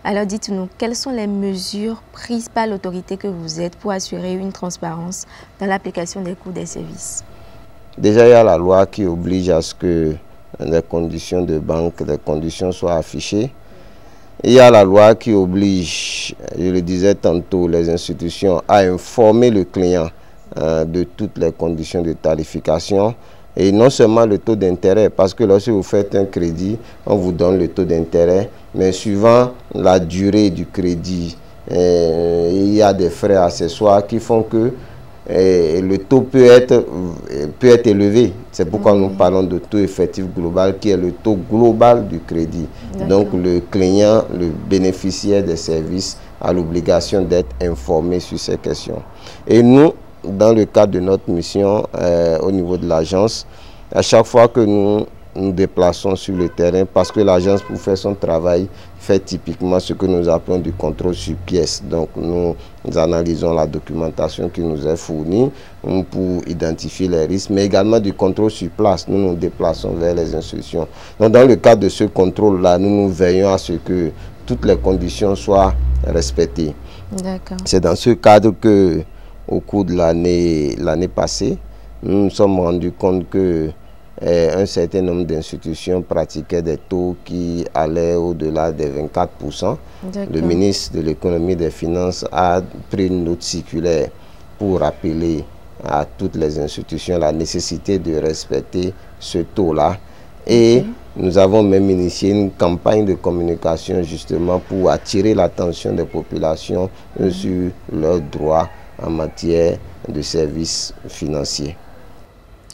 Alors dites-nous, quelles sont les mesures prises par l'autorité que vous êtes pour assurer une transparence dans l'application des coûts des services? Déjà, il y a la loi qui oblige à ce que les conditions de banque, les conditions soient affichées. Il y a la loi qui oblige, je le disais tantôt, les institutions à informer le client de toutes les conditions de tarification. Et non seulement le taux d'intérêt, parce que lorsque vous faites un crédit, on vous donne le taux d'intérêt, mais suivant la durée du crédit, il y a des frais accessoires qui font que le taux peut être élevé. C'est pourquoi nous parlons de taux effectif global, qui est le taux global du crédit. Donc le client, le bénéficiaire des services, a l'obligation d'être informé sur ces questions. Et nous, dans le cadre de notre mission au niveau de l'agence, à chaque fois que nous nous déplaçons sur le terrain, parce que l'agence, pour faire son travail, fait typiquement ce que nous appelons du contrôle sur pièce. Donc nous analysons la documentation qui nous est fournie pour identifier les risques, mais également du contrôle sur place. Nous nous déplaçons vers les institutions. Donc dans le cadre de ce contrôle-là, nous veillons à ce que toutes les conditions soient respectées. C'est dans ce cadre que, au cours de l'année passée, nous nous sommes rendus compte que un certain nombre d'institutions pratiquaient des taux qui allaient au-delà des 24%. Le ministre de l'économie et des finances a pris une note circulaire pour rappeler à toutes les institutions la nécessité de respecter ce taux-là. Et nous avons même initié une campagne de communication justement pour attirer l'attention des populations sur leurs droits en matière de services financiers.